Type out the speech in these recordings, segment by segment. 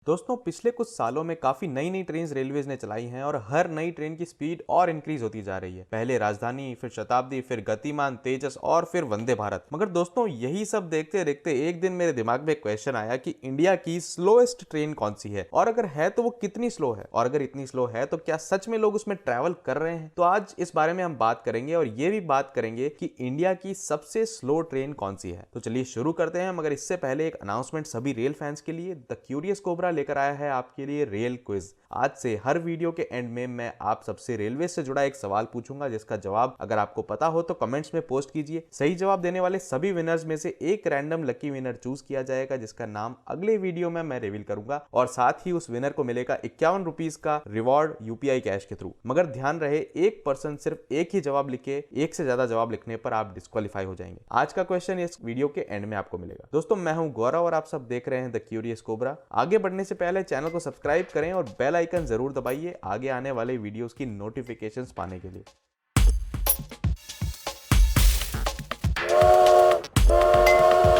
दोस्तों पिछले कुछ सालों में काफी नई नई ट्रेन रेलवेज ने चलाई हैं और हर नई ट्रेन की स्पीड और इंक्रीज होती जा रही है। पहले राजधानी, फिर शताब्दी, फिर गतिमान, तेजस और फिर वंदे भारत। मगर दोस्तों यही सब देखते देखते एक दिन मेरे दिमाग में क्वेश्चन आया कि इंडिया की स्लोएस्ट ट्रेन कौन सी है, और अगर है तो वो कितनी स्लो है, और अगर इतनी स्लो है तो क्या सच में लोग उसमें ट्रैवल कर रहे हैं। तो आज इस बारे में हम बात करेंगे और ये भी बात करेंगे कि इंडिया की सबसे स्लो ट्रेन कौन सी है। तो चलिए शुरू करते हैं, मगर इससे पहले एक अनाउंसमेंट सभी रेल फैंस के लिए। द क्यूरियस कोबरा लेकर आया है आपके लिए रेल क्विज। आज से हर वीडियो के एंड में मैं आप सबसे रेलवे से जुड़ा एक सवाल पूछूंगा, जिसका जवाब अगर आपको पता हो तो कमेंट्स में पोस्ट कीजिए। सही जवाब देने वाले सभी विनर्स में से एक रैंडम लकी विनर चूज किया जाएगा, जिसका नाम अगले वीडियो में मैं रिवील करूंगा, और साथ ही उस विनर को मिलेगा 51 रुपीज का रिवॉर्ड यूपीआई कैश के थ्रू। मगर ध्यान रहे, एक पर्सन सिर्फ एक ही जवाब लिखे, एक से ज्यादा जवाब लिखने पर आप डिस्क्वालीफाई हो जाएंगे। आज का क्वेश्चन इस वीडियो के एंड में आपको मिलेगा। दोस्तों मैं हूं गौरव और आप सब देख रहे हैं द क्यूरियस कोबरा। आगे बढ़ने से पहले चैनल को सब्सक्राइब करें और बेल आइकन जरूर दबाइए आगे आने वाले वीडियोस की नोटिफिकेशंस पाने के लिए।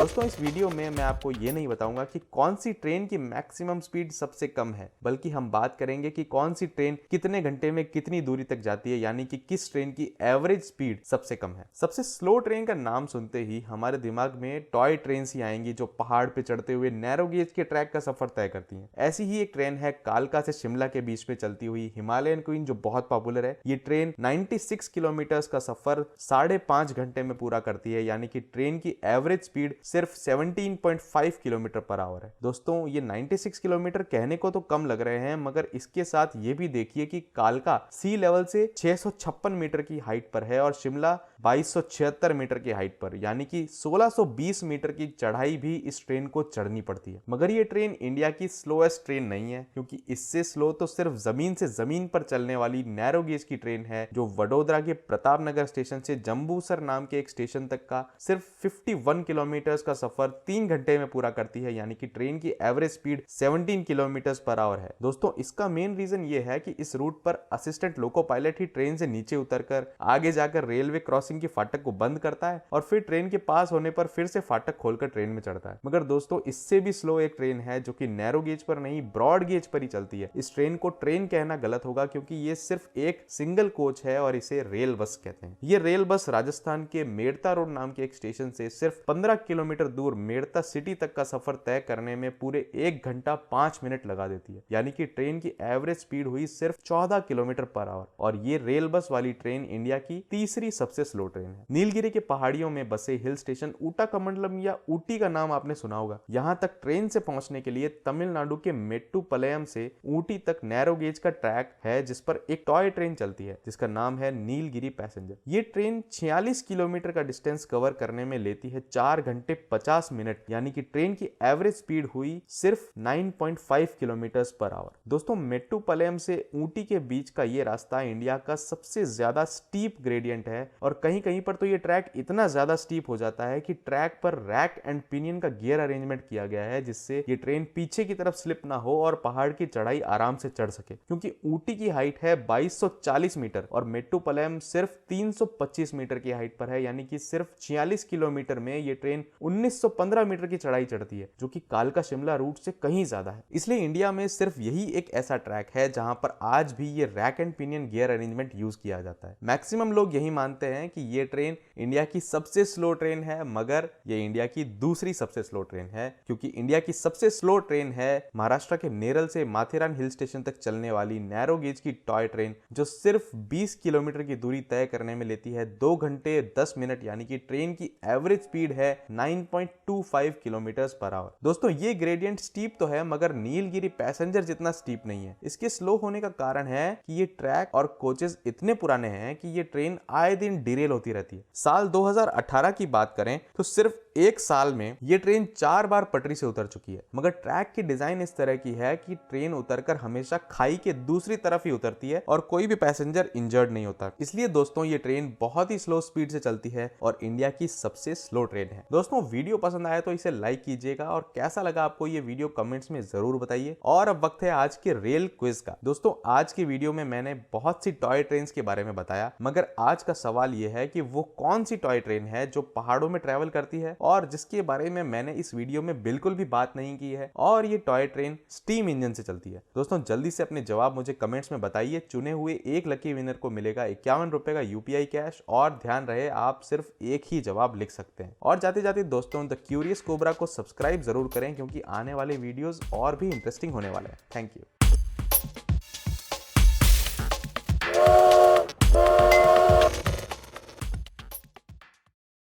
दोस्तों इस वीडियो में मैं आपको ये नहीं बताऊंगा कि कौन सी ट्रेन की मैक्सिमम स्पीड सबसे कम है, बल्कि हम बात करेंगे कि कौन सी ट्रेन कितने घंटे में कितनी दूरी तक जाती है, यानी कि किस ट्रेन की एवरेज स्पीड सबसे कम है। सबसे स्लो ट्रेन का नाम सुनते ही हमारे दिमाग में टॉय ट्रेन ही आएंगी, जो पहाड़ पे चढ़ते हुए नैरो गेज के ट्रैक का सफर तय करती हैं। ऐसी ही एक ट्रेन है कालका से शिमला के बीच में चलती हुई हिमालयन क्वीन, जो बहुत पॉपुलर है। ये ट्रेन 96 किलोमीटर का सफर 5.5 घंटे में पूरा करती है, यानी कि ट्रेन की एवरेज स्पीड सिर्फ 17.5 किलोमीटर पर आवर है। दोस्तों ये 96 किलोमीटर कहने को तो कम लग रहे हैं, मगर इसके साथ ये भी देखिए कि कालका सी लेवल से 656 मीटर की हाइट पर है और शिमला 2276 मीटर की हाइट पर, यानी कि 1620 मीटर की चढ़ाई भी इस ट्रेन को चढ़नी पड़ती है। मगर ये ट्रेन इंडिया की स्लोएस्ट ट्रेन नहीं है, क्योंकि इससे स्लो तो सिर्फ जमीन से जमीन पर चलने वाली नैरो गेज की ट्रेन है, जो वडोदरा के प्रताप नगर स्टेशन से जंबूसर नाम के एक स्टेशन तक का सिर्फ 51 किलोमीटर का सफर 3 घंटे में पूरा करती है, यानी कि ट्रेन की average speed 17 kilometre per hour है। दोस्तों इसका मेन रीजन ये है कि इस रूट पर असिस्टेंट लोको पायलट ही ट्रेन से नीचे उतरकर आगे जाकर रेलवे क्रॉसिंग की फाटक को बंद करता है और फिर ट्रेन के पास होने पर फिर से फाटक खोलकर ट्रेन में चढ़ता है। मगर दोस्तों इससे भी स्लो एक ट्रेन है, जो कि नैरो गेज पर नहीं ब्रॉड गेज पर ही चलती है। इस ट्रेन को ट्रेन कहना गलत होगा, क्योंकि ये सिर्फ एक सिंगल कोच है और इसे रेल बस कहते हैं। ये रेल बस राजस्थान के मेड़ता रोड नाम के एक स्टेशन से सिर्फ 15 किलोमीटर दूर मेड़ता सिटी तक का सफर तय करने में पूरे 1 घंटा 5 मिनट लगा देती है, यानी कि ट्रेन की एवरेज स्पीड हुई सिर्फ 14 किलोमीटर पर आवर। और ये रेल बस वाली ट्रेन इंडिया की तीसरी सबसे स्लो ट्रेन है। नीलगिरी के पहाड़ियों में बसे हिल स्टेशन ऊटाकमंडलम या ऊटी का नाम आपने सुना होगा। यहाँ तक ट्रेन से पहुंचने के लिए तमिलनाडु के मेट्टुपलयम से ऊटी तक नैरो गेज का ट्रैक है, जिस पर एक टॉय ट्रेन चलती है, जिसका नाम है नीलगिरी पैसेंजर। ये ट्रेन 46 किलोमीटर का डिस्टेंस कवर करने में लेती है 4 घंटे 50 मिनट, यानी कि ट्रेन की एवरेज स्पीड हुई सिर्फ 9.5 किलोमीटर पर आवर। दोस्तों मेट्टुपलयम से ऊटी के बीच का ये रास्ता इंडिया का सबसे ज्यादा स्टीप ग्रेडियंट है, और कहीं कहीं पर तो ये ट्रैक इतना ज्यादा स्टीप हो जाता है कि ट्रैक पर रैक एंड पिनियन का गियर अरेंजमेंट किया गया है, जिससे ये ट्रेन पीछे की तरफ स्लिप ना हो और पहाड़ की चढ़ाई आराम से चढ़ सके। क्योंकि ऊटी की हाइट है 2240 मीटर और मेट्टुपलयम सिर्फ 325 मीटर की हाइट पर है, यानी कि सिर्फ 46 किलोमीटर में ये ट्रेन 1915 मीटर की चढ़ाई चढ़ती है, जो कि कालका शिमला रूट से कहीं ज्यादा है। इसलिए इंडिया में सिर्फ यही एक ऐसा ट्रैक है जहां पर आज भी ये rack and pinion gear arrangement use किया जाता है। मैक्सिमम लोग यही मानते हैं कि ये ट्रेन इंडिया की सबसे स्लो ट्रेन है, मगर ये इंडिया की दूसरी सबसे स्लो ट्रेन है, क्योंकि इंडिया की सबसे स्लो ट्रेन है महाराष्ट्र के नेरल से माथेरान हिल स्टेशन तक चलने वाली नैरो गेज की टॉय ट्रेन, जो सिर्फ 20 किलोमीटर की दूरी तय करने में लेती है 2 घंटे 10 मिनट, यानी कि ट्रेन की एवरेज स्पीड है 9.25 किलोमीटर पर आवर। दोस्तों ये ग्रेडियंट स्टीप तो है, मगर नीलगिरी पैसेंजर जितना स्टीप नहीं है। इसके स्लो होने का कारण है कि ये ट्रैक और कोचेस इतने पुराने हैं कि ये ट्रेन आए दिन डिरेल होती रहती है। साल 2018 की बात करें तो सिर्फ एक साल में ये ट्रेन 4 बार पटरी से उतर चुकी है। मगर ट्रैक की डिजाइन इस तरह की है कि ट्रेन उतरकर हमेशा खाई के दूसरी तरफ ही उतरती है और कोई भी पैसेंजर इंजर्ड नहीं होता। इसलिए दोस्तों ये ट्रेन बहुत ही स्लो स्पीड से चलती है और इंडिया की सबसे स्लो ट्रेन है। दोस्तों वीडियो पसंद आया तो इसे लाइक कीजिएगा, और कैसा लगा आपको ये वीडियो कमेंट्स में जरूर बताइए। और अब वक्त है आज के रेल क्विज का। दोस्तों आज की वीडियो में मैंने बहुत सी टॉय ट्रेन के बारे में बताया, मगर आज का सवाल यह है है कि वो कौन सी टॉय ट्रेन है जो पहाड़ों में ट्रेवल करती है और जिसके बारे में मैंने इस वीडियो में बिल्कुल भी बात नहीं की है, और ये टॉय ट्रेन स्टीम इंजन से चलती है। दोस्तों जल्दी से अपने जवाब मुझे कमेंट्स में बताइए। चुने हुए एक लकी विनर को मिलेगा 51 रुपए का यूपीआई कैश, और ध्यान रहे आप सिर्फ एक ही जवाब लिख सकते हैं। और जाते जाते दोस्तों द क्यूरियस कोबरा को सब्सक्राइब जरूर करें, क्योंकि आने वाले वीडियोस और भी इंटरेस्टिंग होने वाले हैं। Thank you.